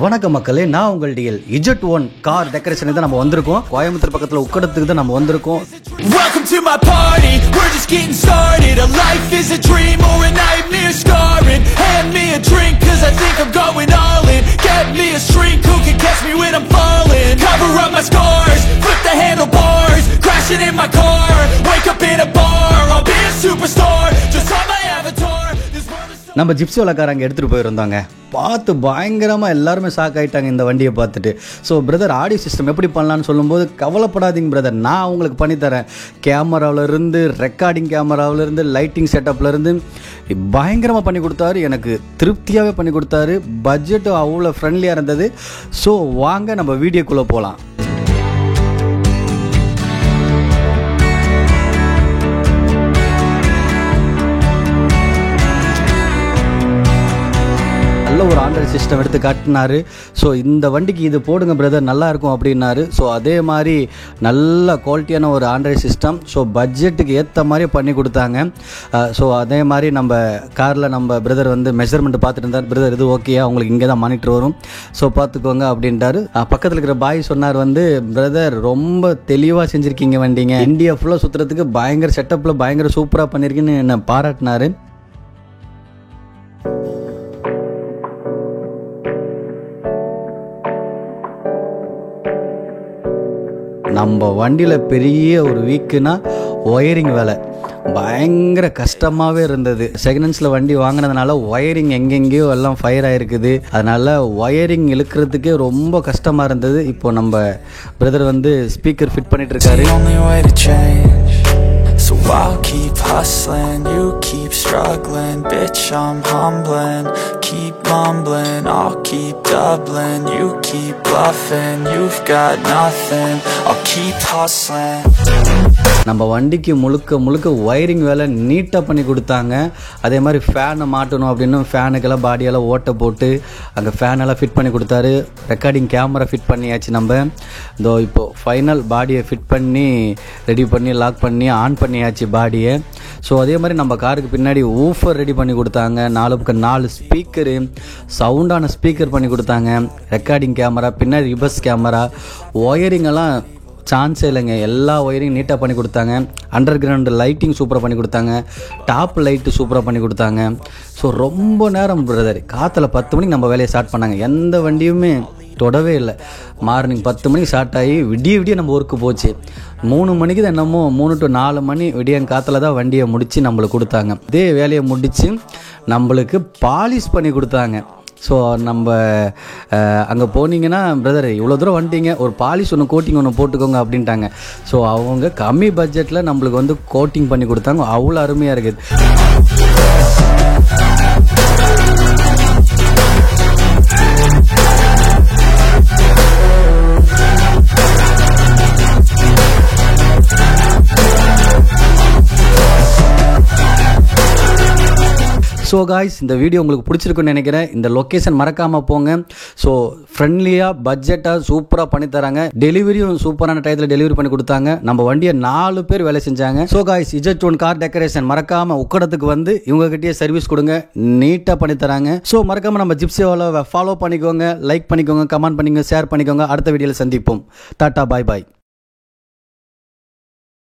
வணக்க மக்களே, நான் உங்கள் டிஎல். Z1 கார் டெக்கரேஷனுக்கு தான் நம்ம வந்திருக்கோம். கோயம்புத்தூர் பக்கத்தில் உக்கடத்துக்கு தான் நம்ம வந்திருக்கோம். Welcome to my party, we're just getting started. A life is a dream or a nightmare scarring. Hand me a drink cause I think I'm going all in. Get me a shrink who can catch me when I'm falling. Cover up my scars, flip the handlebars. Crashing in my car, wake up in a bar. I'll be a superstar, just on my avatar. நம்ம gypsy வழக்காரங்க எடுத்துகிட்டு போயிருந்தாங்க. பார்த்து பயங்கரமாக எல்லாருமே shock ஆகிட்டாங்க இந்த வண்டியை பார்த்துட்டு. ஸோ பிரதர், ஆடியோ சிஸ்டம் எப்படி பண்ணலான்னு சொல்லும்போது கவலைப்படாதீங்க பிரதர், நான் உங்களுக்கு பண்ணித்தரேன். கேமராவிலேருந்து, ரெக்கார்டிங் கேமராவிலேருந்து, லைட்டிங் செட்டப்லேருந்து பயங்கரமாக பண்ணி கொடுத்தாரு. எனக்கு திருப்தியாகவே பண்ணி கொடுத்தாரு. பட்ஜெட்டும் அவ்வளோ ஃப்ரெண்ட்லியாக இருந்தது. ஸோ வாங்க நம்ம வீடியோக்குள்ளே போகலாம். நல்ல ஒரு ஆண்ட்ராய்ட் சிஸ்டம் எடுத்து காட்டினார். ஸோ இந்த வண்டிக்கு இது போடுங்க பிரதர், நல்லா இருக்கும் அப்படின்னாரு. ஸோ அதே மாதிரி நல்ல குவாலிட்டியான ஒரு ஆண்ட்ராய்ட் சிஸ்டம். ஸோ பட்ஜெட்டுக்கு ஏற்ற மாதிரி பண்ணி கொடுத்தாங்க. ஸோ அதே மாதிரி நம்ம காரில் நம்ம பிரதர் வந்து மெஷர்மெண்ட் பார்த்துட்டு இருந்தார். பிரதர் இது ஓகேயா, உங்களுக்கு இங்கே தான் மானிட்டர் வரும், ஸோ பார்த்துக்கோங்க அப்படின்ட்டாரு. பக்கத்தில் இருக்கிற பாய் சொன்னார் வந்து, பிரதர் ரொம்ப தெளிவாக செஞ்சுருக்கீங்க வண்டிங்க, இந்தியா ஃபுல்லாக சுற்றுறதுக்கு பயங்கர செட்டப்பில் பயங்கர சூப்பராக பண்ணியிருக்கீங்கன்னு என்னை பாராட்டினார். நம்ம வண்டியில் பெரிய ஒரு வீக்குனா ஒயரிங் வேலை பயங்கர கஷ்டமாகவே இருந்தது. செகண்ட் ஹேண்ட்ஸில் வண்டி வாங்கினதுனால ஒயரிங் எங்கெங்கேயோ எல்லாம் ஃபயர் ஆகிருக்குது. அதனால் ஒயரிங் இழுக்கிறதுக்கே ரொம்ப கஷ்டமாக இருந்தது. இப்போ நம்ம பிரதர் வந்து ஸ்பீக்கர் ஃபிட் பண்ணிட்டு இருக்காரு. So I'll keep hustling, you keep struggling. Bitch, I'm humbling, keep mumbling. I'll keep doubling, you keep bluffing. You've got nothing, I'll keep hustling. நம்ம வண்டிக்கு முழுக்க ஒயரிங் வேலை நீட்டாக பண்ணி கொடுத்தாங்க. அதே மாதிரி ஃபேனை மாட்டணும் அப்படின்னு ஃபேனுக்கெல்லாம் பாடியெல்லாம் ஓட்டை போட்டு அங்கே ஃபேனெல்லாம் ஃபிட் பண்ணி கொடுத்தாரு. ரெக்கார்டிங் கேமரா ஃபிட் பண்ணியாச்சு. நம்ம இதோ இப்போது ஃபைனல் பாடியை ஃபிட் பண்ணி ரெடி பண்ணி லாக் பண்ணி ஆன் பண்ணியாச்சு பாடியை. ஸோ அதே மாதிரி நம்ம காருக்கு பின்னாடி ஊஃபர் ரெடி பண்ணி கொடுத்தாங்க. 4 ஸ்பீக்கரு, சவுண்டான ஸ்பீக்கர் பண்ணி கொடுத்தாங்க. ரெக்கார்டிங் கேமரா, பின்னாடி ரிவர்ஸ் கேமரா, ஒயரிங்கெல்லாம் சான்ஸே இல்லைங்க. எல்லா ஒயரிங் நீட்டாக பண்ணி கொடுத்தாங்க. அண்டர் கிரவுண்டு லைட்டிங் சூப்பராக பண்ணி கொடுத்தாங்க. டாப் லைட்டு சூப்பராக பண்ணி கொடுத்தாங்க. ஸோ ரொம்ப நேரம் பிரதர், காற்றுல 10 மணிக்கு நம்ம வேலையை ஸ்டார்ட் பண்ணாங்க. எந்த வண்டியுமே தொடவே இல்லை. மார்னிங் 10 மணிக்கு ஸ்டார்ட் ஆகி விடிய நம்ம ஒர்க்கு போச்சு. 3 மணிக்கு தான் என்னமோ 3 to 4 மணி விடியன் காற்றுல தான் வண்டியை முடித்து நம்மளுக்கு கொடுத்தாங்க. இதே வேலையை முடித்து நம்மளுக்கு பாலிஷ் பண்ணி கொடுத்தாங்க. ஸோ நம்ம அங்கே போனீங்கன்னா, பிரதர் இவ்வளோ தூரம் வந்துட்டீங்க, ஒரு பாலிஷ் ஒன்று கோட்டிங் ஒன்று போட்டுக்கோங்க அப்படின்ட்டாங்க. ஸோ அவங்க கம்மி பட்ஜெட்டில் நம்மளுக்கு வந்து கோட்டிங் பண்ணி கொடுத்தாங்க. அவ்வளோ அருமையாக இருக்குது. ஸோ காய்ஸ், இந்த வீடியோ உங்களுக்கு பிடிச்சிருக்குன்னு நினைக்கிறேன். இந்த லொக்கேஷன் மறக்காமல் போங்க. ஸோ ஃப்ரெண்ட்லியாக பட்ஜெட்டாக சூப்பராக பண்ணித்தராங்க. டெலிவரியும் சூப்பரான டயத்தில் டெலிவரி பண்ணி கொடுத்தாங்க. நம்ம வண்டியை 4 பேர் வேலை செஞ்சாங்க. So guys, Z1 car decoration மறக்காமல் உக்கடத்துக்கு வந்து இவங்ககிட்டயே சர்வீஸ் கொடுங்க, நீட்டாக பண்ணித்தராங்க. ஸோ மறக்காமல் நம்ம ஜிப்சியோவில் ஃபாலோ பண்ணிக்கோங்க, லைக் பண்ணிக்கோங்க, கமெண்ட் பண்ணிக்கோங்க, ஷேர் பண்ணிக்கோங்க. அடுத்த வீடியோவில் சந்திப்போம். டாட்டா, பாய் பாய்.